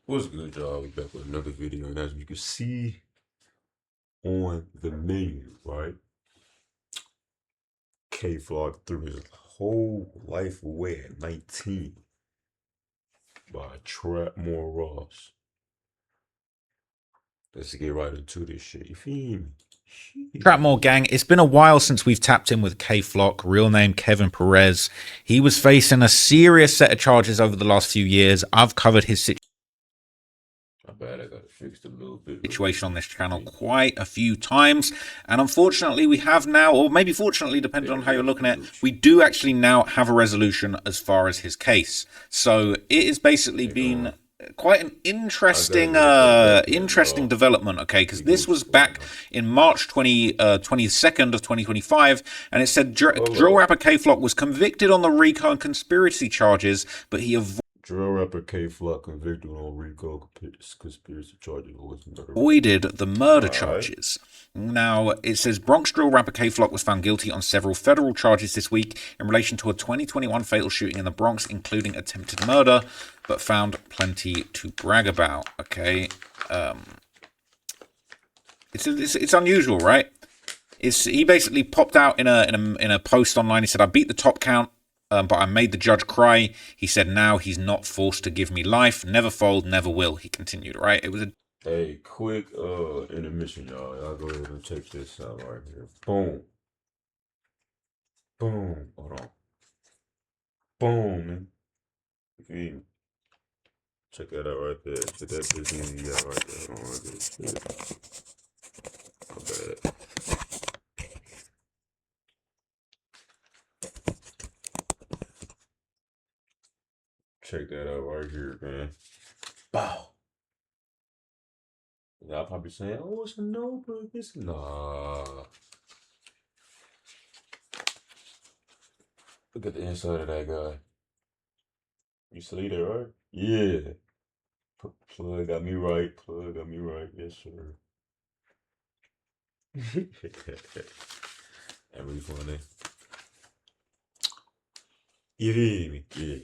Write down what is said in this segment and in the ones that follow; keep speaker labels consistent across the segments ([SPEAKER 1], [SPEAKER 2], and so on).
[SPEAKER 1] What's good, y'all? We're back with another video, and as you can see on the menu, right? K-Vlog threw his whole life away at 19 by Trapmore Ross. Let's get right into this shit. You feel me?
[SPEAKER 2] Trapmore gang, it's been a while since we've tapped in with K-Flock, real name Kevin Perez. He was facing a serious set of charges over the last few years. I've covered his situation on this channel quite a few times, and unfortunately we have now, or maybe fortunately, depending on how you're looking at it, we do actually now have a resolution as far as his case. So it has basically been quite an interesting development, okay, because this was back in March 22nd of 2025, and it said drill rapper K-Flock was convicted on the R.I.C.O and conspiracy charges, but he
[SPEAKER 1] drill rapper K-Flock convicted on R.I.C.O conspiracy charges.
[SPEAKER 2] Avoided the murder charges. Now, it says Bronx drill rapper K-Flock was found guilty on several federal charges this week in relation to a 2021 fatal shooting in the Bronx, including attempted murder, but found plenty to brag about. Okay, it's unusual, right? He basically popped out in a post online. He said, "I beat the top count, but I made the judge cry." He said, "Now he's not forced to give me life. Never fold, never will." He continued, right? It was a
[SPEAKER 1] hey, quick intermission, y'all. Y'all go ahead and check this out right here. Boom. Boom. Hold on. Boom, man. You feel me? Check that out right there. Check that business you got right there. Hold on, this shit. My bad. Check that out right here, man. Bow. Y'all probably saying, "Oh, it's a notebook." It's nah. Look at the inside of that guy. You see that, right? Yeah. Plug got me right. Plug got me right. Yes, sir. That really funny. You feel me? Yeah.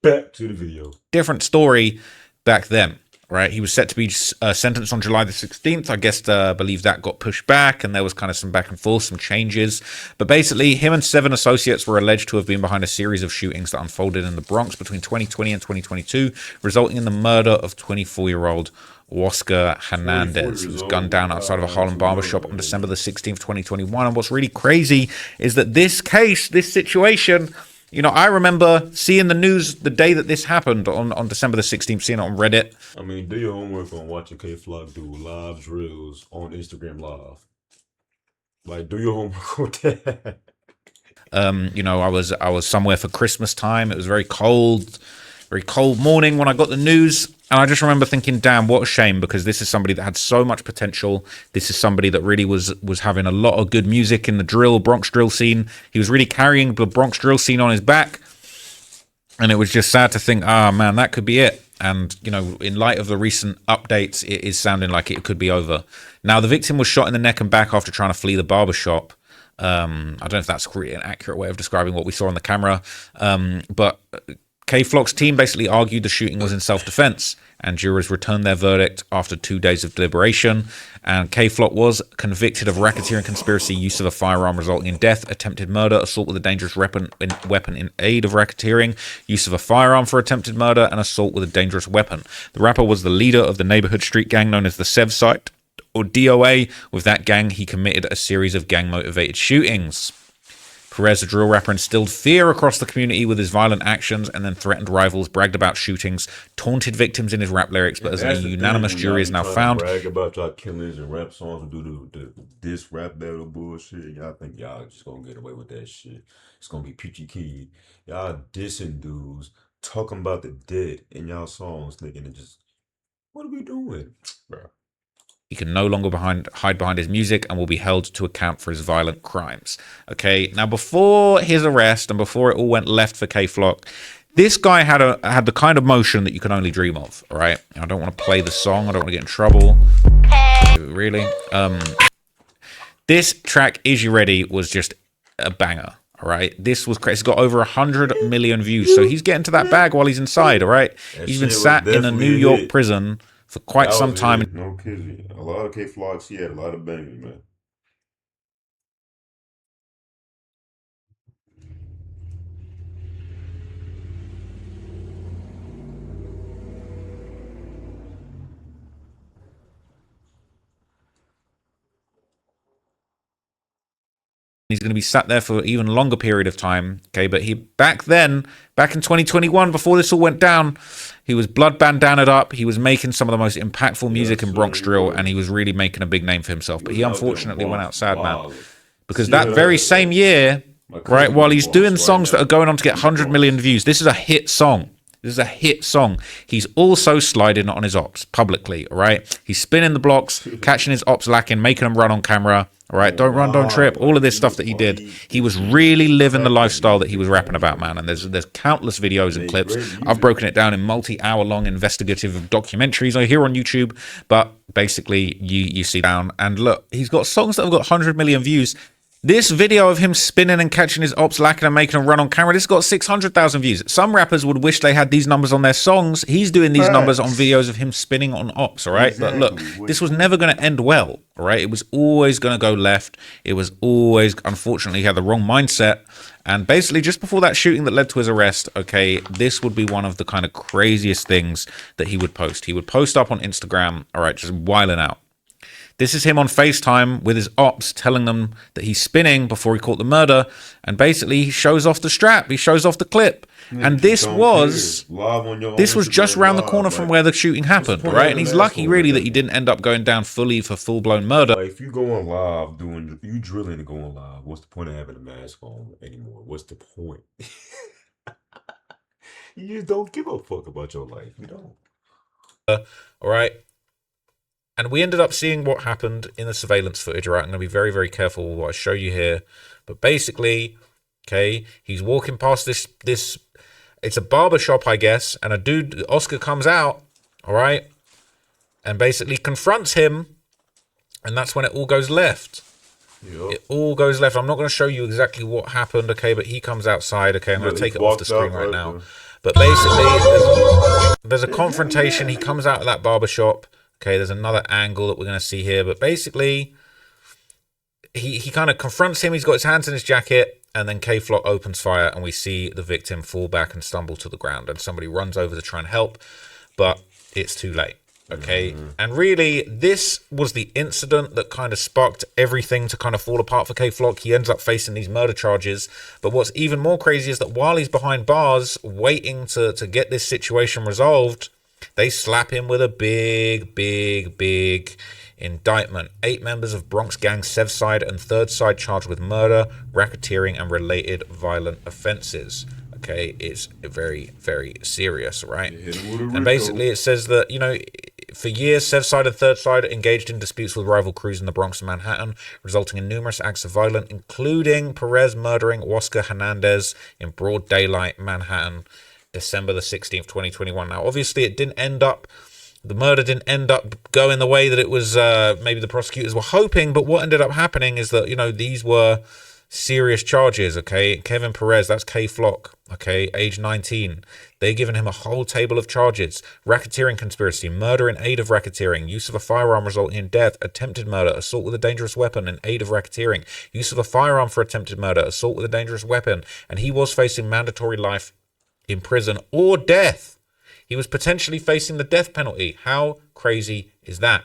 [SPEAKER 1] Back to the video.
[SPEAKER 2] different story back then, right? He was set to be sentenced on July the 16th. I guess believe that got pushed back, and there was kind of some back and forth, some changes. But basically, him and 7 associates were alleged to have been behind a series of shootings that unfolded in the Bronx between 2020 and 2022, resulting in the murder of 24-year-old Oscar Hernandez, who was gunned down outside of a Harlem barbershop on December the 16th, 2021. And what's really crazy is that this case, this situation, you know, I remember seeing the news the day that this happened on December the 16th, seeing it on Reddit.
[SPEAKER 1] I mean, do your homework on watching K-Flock do live drills on Instagram Live. Like, do your homework on that.
[SPEAKER 2] You know, I was somewhere for Christmas time. It was very cold morning when I got the news. And I just remember thinking, damn, what a shame, because this is somebody that had so much potential. This is somebody that really was having a lot of good music in the Bronx drill scene. He was really carrying the Bronx drill scene on his back. And it was just sad to think, man, that could be it. And, you know, in light of the recent updates, it is sounding like it could be over. Now, the victim was shot in the neck and back after trying to flee the barbershop. I don't know if that's really an accurate way of describing what we saw on the camera. But K-Flock's team basically argued the shooting was in self-defense, and jurors returned their verdict after 2 days of deliberation. And K-Flock was convicted of racketeering, conspiracy, use of a firearm resulting in death, attempted murder, assault with a dangerous weapon in aid of racketeering, use of a firearm for attempted murder, and assault with a dangerous weapon. The rapper was the leader of the neighborhood street gang known as the Sev Site, or DOA. With that gang, he committed a series of gang-motivated shootings. Perez, the drill rapper, instilled fear across the community with his violent actions, and then threatened rivals, bragged about shootings, taunted victims in his rap lyrics. But as a unanimous jury is now found,
[SPEAKER 1] brag about y'all killings and rap songs and do the diss rap battle bullshit. Y'all think y'all just gonna get away with that shit? It's gonna be peachy key. Y'all dissing dudes, talking about the dead in y'all songs, thinking it just, what are we doing, bro?
[SPEAKER 2] he can no longer hide behind his music and will be held to account for his violent crimes. Okay, now before his arrest and before it all went left for K-Flock, this guy had the kind of motion that you can only dream of. All right, I don't want to play the song. I don't want to get in trouble. Really, this track, Is You Ready, was just a banger. All right, this was crazy. It's got over 100 million views, so he's getting to that bag while he's inside. All right,
[SPEAKER 1] That
[SPEAKER 2] he's been
[SPEAKER 1] shit was
[SPEAKER 2] sat in a New
[SPEAKER 1] definitely a
[SPEAKER 2] York
[SPEAKER 1] hit.
[SPEAKER 2] prison for quite
[SPEAKER 1] That
[SPEAKER 2] some
[SPEAKER 1] was a
[SPEAKER 2] time.
[SPEAKER 1] hit. No kidding. A lot of K Flock, he had a lot of bangers, man.
[SPEAKER 2] He's going to be sat there for an even longer period of time. Okay, but he back then, back in 2021, before this all went down, he was blood bandanaed up. He was making some of the most impactful music
[SPEAKER 1] Yes,
[SPEAKER 2] in
[SPEAKER 1] sir,
[SPEAKER 2] Bronx
[SPEAKER 1] he
[SPEAKER 2] drill, and
[SPEAKER 1] was.
[SPEAKER 2] he was really making a big name for himself.
[SPEAKER 1] He
[SPEAKER 2] But
[SPEAKER 1] was
[SPEAKER 2] he
[SPEAKER 1] out there in
[SPEAKER 2] unfortunately went
[SPEAKER 1] Bronx
[SPEAKER 2] out sad, man,
[SPEAKER 1] wild.
[SPEAKER 2] because
[SPEAKER 1] See,
[SPEAKER 2] that very same year,
[SPEAKER 1] my
[SPEAKER 2] right,
[SPEAKER 1] cousin
[SPEAKER 2] while
[SPEAKER 1] from the
[SPEAKER 2] he's doing
[SPEAKER 1] Bronx right
[SPEAKER 2] songs that are
[SPEAKER 1] now.
[SPEAKER 2] going on to get
[SPEAKER 1] From the
[SPEAKER 2] 100 million
[SPEAKER 1] Bronx.
[SPEAKER 2] views, this is a hit song. This is a hit song. He's also sliding on his ops publicly, all right? He's spinning the blocks, catching his ops lacking, making them run on camera, all right? Don't
[SPEAKER 1] Going
[SPEAKER 2] run, don't trip.
[SPEAKER 1] live,
[SPEAKER 2] All of
[SPEAKER 1] like
[SPEAKER 2] this
[SPEAKER 1] he
[SPEAKER 2] stuff
[SPEAKER 1] was
[SPEAKER 2] that he did.
[SPEAKER 1] funny.
[SPEAKER 2] He
[SPEAKER 1] This
[SPEAKER 2] was
[SPEAKER 1] shit
[SPEAKER 2] really living the
[SPEAKER 1] cracked that
[SPEAKER 2] lifestyle that he
[SPEAKER 1] music
[SPEAKER 2] was rapping
[SPEAKER 1] on
[SPEAKER 2] about, man.
[SPEAKER 1] straight.
[SPEAKER 2] And there's countless videos and
[SPEAKER 1] Made
[SPEAKER 2] clips.
[SPEAKER 1] great
[SPEAKER 2] I've
[SPEAKER 1] music.
[SPEAKER 2] broken it down in multi-hour long investigative documentaries I hear on YouTube, but basically you see down and look, he's got songs that have got 100 million views. This video of him spinning and catching his ops lacking and making him run on camera, this got 600,000 views. Some rappers would wish they had these numbers on their songs. He's doing these numbers on
[SPEAKER 1] Facts.
[SPEAKER 2] videos of him spinning on ops, all right? But look,
[SPEAKER 1] Exactly.
[SPEAKER 2] this
[SPEAKER 1] Wait,
[SPEAKER 2] was
[SPEAKER 1] who?
[SPEAKER 2] never going to end well, all right? It was always going to go left. It was always, unfortunately, he had the wrong mindset. And basically, just before that shooting that led to his arrest, okay, this would be one of the kind of craziest things that he would post. He would post up on Instagram, all right, just wiling out. This is him on FaceTime with his ops telling them that he's spinning before he caught the murder. And basically, he shows off the strap. He shows off the clip.
[SPEAKER 1] Nigga
[SPEAKER 2] And
[SPEAKER 1] just don't care. Live on your own
[SPEAKER 2] this was just
[SPEAKER 1] Instagram
[SPEAKER 2] around the corner
[SPEAKER 1] live.
[SPEAKER 2] from
[SPEAKER 1] Like,
[SPEAKER 2] where the shooting
[SPEAKER 1] what's the
[SPEAKER 2] happened,
[SPEAKER 1] point of
[SPEAKER 2] right? And
[SPEAKER 1] having a
[SPEAKER 2] he's
[SPEAKER 1] mask
[SPEAKER 2] lucky,
[SPEAKER 1] on at
[SPEAKER 2] really, that
[SPEAKER 1] that
[SPEAKER 2] he
[SPEAKER 1] point?
[SPEAKER 2] didn't end up going down fully for full-blown murder.
[SPEAKER 1] Like, if you going live doing, you drilling and going live, what's the point of having a mask on anymore? What's the point? You just don't give a fuck about your life. You don't.
[SPEAKER 2] All right. And we ended up seeing what happened in the surveillance footage, right? I'm going to be very, very careful with what I show you here. But basically, okay, he's walking past this it's a barber shop, I guess, and a dude, Oscar, comes out, all right, and basically confronts him, and that's when it all goes left.
[SPEAKER 1] Yep.
[SPEAKER 2] It all goes left. I'm not going to show you exactly what happened, okay, but he comes outside, okay, I'm going
[SPEAKER 1] Look,
[SPEAKER 2] to
[SPEAKER 1] he
[SPEAKER 2] take it off the
[SPEAKER 1] walked
[SPEAKER 2] screen
[SPEAKER 1] out
[SPEAKER 2] right
[SPEAKER 1] right
[SPEAKER 2] now.
[SPEAKER 1] there.
[SPEAKER 2] But basically, there's a confrontation. He comes out of that barber shop. Okay, there's another angle that we're going to see here. But basically, he kind of confronts him. He's got his hands in his jacket. And then K-Flock opens fire. And we see the victim fall back and stumble to the ground. And somebody runs over to try and help. But it's too late. Okay. And really, this was the incident that kind of sparked everything to kind of fall apart for K-Flock. He ends up facing these murder charges. But what's even more crazy is that while he's behind bars waiting to get this situation resolved, they slap him with a big indictment. 8 members of Bronx gang Sev Side and Third Side charged with murder, racketeering, and related violent offenses. Okay, it's very, very serious, right? And basically it says that, you know, for years, Sev Side and Third Side engaged in disputes with rival crews in the Bronx and Manhattan, resulting in numerous acts of violence, including Perez murdering Oscar Hernandez in broad daylight, Manhattan, December the 16th, 2021. Now, obviously, the murder didn't end up going the way that it was maybe the prosecutors were hoping, but what ended up happening is that, you know, these were serious charges, okay? Kevin Perez, that's K-Flock, okay, age 19. They're giving him a whole table of charges: racketeering conspiracy, murder in aid of racketeering, use of a firearm resulting in death, attempted murder, assault with a dangerous weapon in aid of racketeering, use of a firearm for attempted murder, assault with a dangerous weapon, and he was facing mandatory life in prison or death. He was potentially facing the death penalty. How crazy is that?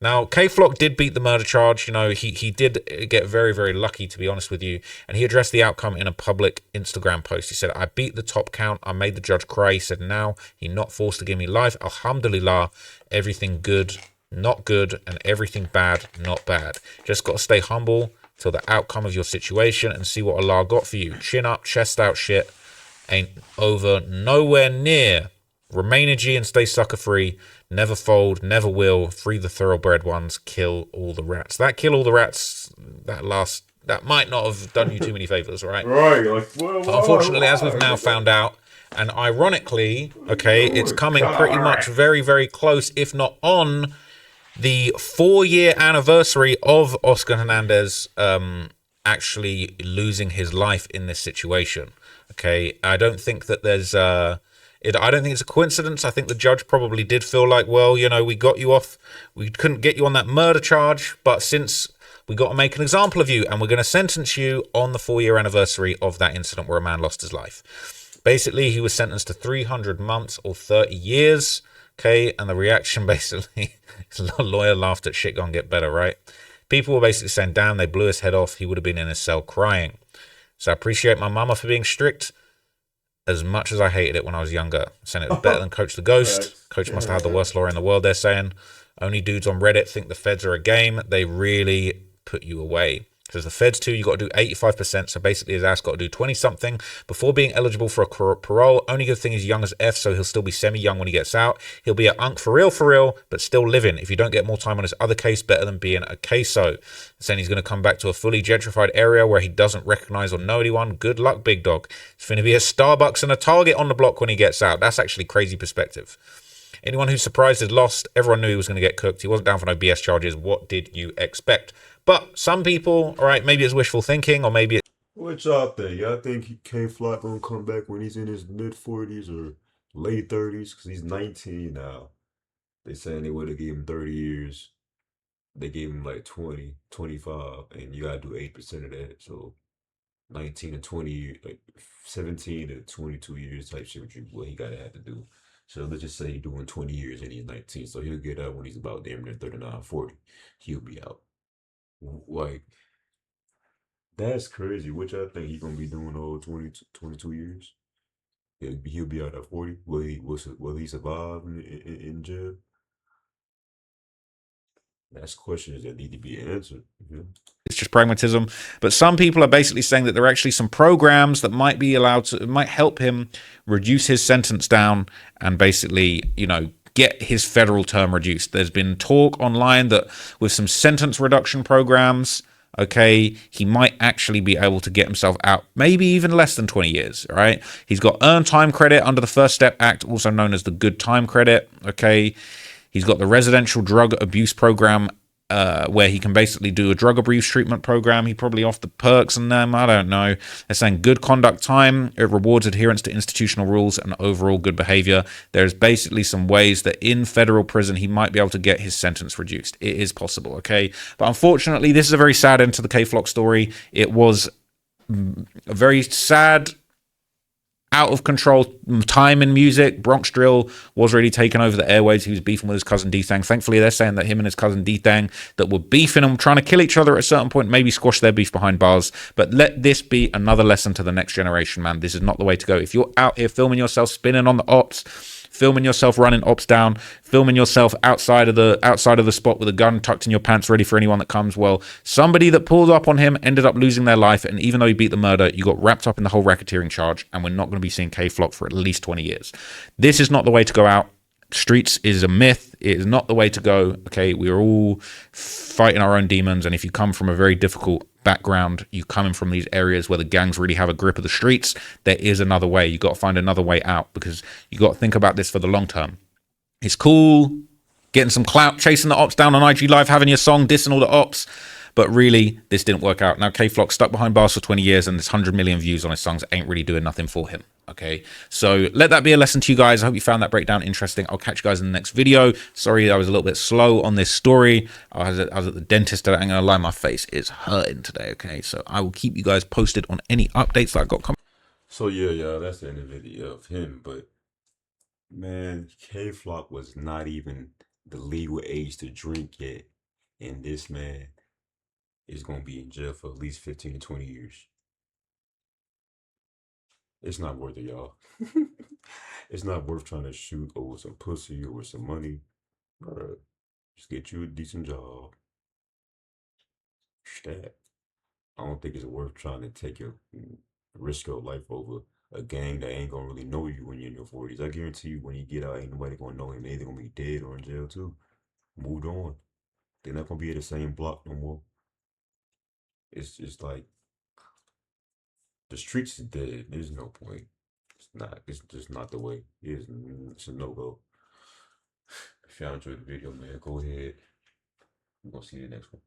[SPEAKER 2] Now, K-Flock did beat the murder charge. You know, he did get very, very lucky, to be honest with you. And he addressed the outcome in a public Instagram post. He said, "I beat the top count. I made the judge cry." He said, "Now he not forced to give me life. Alhamdulillah, everything good, not good, and everything bad, not bad. Just got to stay humble till the outcome of your situation and see what Allah got for you. Chin up, chest out shit ain't over nowhere near. Remain a G and stay sucker free. Never fold, never will. Free the thoroughbred ones. Kill all the rats." That "kill all the rats," that might not have done you too many favors, right?
[SPEAKER 1] Right. Like, well,
[SPEAKER 2] But unfortunately, as we've now found out, and ironically, okay, it's coming pretty much very, very close, if not on the 4-year anniversary of Oscar Hernandez actually losing his life in this situation. Okay, I don't think that I don't think it's a coincidence. I think the judge probably did feel like, well, we got you off. We couldn't get you on that murder charge, but since we got to make an example of you, and we're going to sentence you on the 4-year anniversary of that incident where a man lost his life. Basically, he was sentenced to 300 months or 30 years. Okay, and the reaction basically, the lawyer laughed at shit gonna get better, right? People were basically saying, damn, they blew his head off. He would have been in his cell crying. So I appreciate my mama for being strict as much as I hated it when I was younger. Saying it was better than Coach the Ghost.
[SPEAKER 1] Facts.
[SPEAKER 2] Coach must have had the worst lawyer in the world, they're saying. Only dudes on Reddit think the feds are a game. They really put you away. Because the feds too, you got to do 85%. So basically his ass got to do 20 something before being eligible for a parole. Only good thing he's young as F, so he'll still be semi-young when he gets out. He'll be an unk for real, but still living. If you don't get more time on his other case, better than being a queso. Saying he's going to come back to a fully gentrified area where he doesn't recognize or know anyone. Good luck, big dog. It's going to be a Starbucks and a Target on the block when he gets out. That's actually crazy perspective. Anyone who's surprised is lost. Everyone knew he was going to get cooked. He wasn't down for no BS charges. What did you expect? But some people, all right, maybe it's wishful thinking, or maybe it's
[SPEAKER 1] What y'all think? Y'all think K Flock gonna come back when he's in his mid 40s or late 30s? Because he's 19 now. They saying they would have gave him 30 years. They gave him like 20, 25, and you gotta do 8% of that. So 19 to 20, like 17 to 22 years type shit, what he gotta have to do. So let's just say he's doing 20 years and he's 19. So he'll get out when he's about damn near 39, 40. He'll be out. Like, that's crazy. Which I think he's gonna be doing all 20, 22 years. He'll be out at 40. Will he survive in jail? That's questions that need to be answered.
[SPEAKER 2] just pragmatism. But some people are basically saying that there are actually some programs that might help him reduce his sentence down and basically, get his federal term reduced. There's been talk online that with some sentence reduction programs, okay, he might actually be able to get himself out, maybe even less than 20 years, all right? He's got earned time credit under the First Step Act, also known as the Good Time Credit, okay? He's got the residential drug abuse program where he can basically do a drug abuse treatment program. He probably off the perks and them. I don't know. They're saying good conduct time. It rewards adherence to institutional rules and overall good behavior. There's basically some ways that in federal prison he might be able to get his sentence reduced. It is possible, okay? But unfortunately, this is a very sad end to the K-Flock story. It was a very sad, out of control time in music. Bronx Drill was really taking over the airways. He was beefing with his cousin D-Thang. Thankfully, they're saying that him and his cousin D-Thang that were beefing and trying to kill each other at a certain point, maybe squash their beef behind bars. But let this be another lesson to the next generation, man. This is not the way to go. If you're out here filming yourself spinning on the ops, filming yourself running ops down, filming yourself outside of the spot with a gun tucked in your pants ready for anyone that comes, well, somebody that pulled up on him ended up losing their life, and even though he beat the murder, you got wrapped up in the whole racketeering charge, and we're not going to be seeing K-Flock for at least 20 years. This is not the way to go out. Streets is a myth. It is not the way to go. Okay, we are all fighting our own demons, and if you come from a very difficult background, you coming from these areas where the gangs really have a grip of the streets, there is another way. You got to find another way out, because you got to think about this for the long term. It's cool getting some clout, chasing the ops down on IG Live, having your song, dissing all the ops. But really, this didn't work out. Now, K-Flock stuck behind bars for 20 years, and this 100 million views on his songs ain't really doing nothing for him. Okay, so let that be a lesson to you guys. I hope you found that breakdown interesting. I'll catch you guys in the next video. Sorry, I was a little bit slow on this story. I was at the dentist today. I'm gonna lie, my face is hurting today. Okay, so I will keep you guys posted on any updates that I got coming.
[SPEAKER 1] So yeah, y'all, that's the end of the video of him. But man, K Flock was not even the legal age to drink yet, and this man is gonna be in jail for at least 15 to 20 years. It's not worth it, y'all. It's not worth trying to shoot over some pussy or some money. Bruh, just get you a decent job. Stat. I don't think it's worth trying to take your risk your life over a gang that ain't gonna really know you when you're in your 40s. I guarantee you, when you get out, ain't nobody gonna know him. They either gonna be dead or in jail too. Moved on. They're not gonna be at the same block no more. It's just like the streets is dead. There's no point. It's not. It's just not the way. It's a no go. If y'all enjoyed the video, man, go ahead. We're gonna see you in the next one.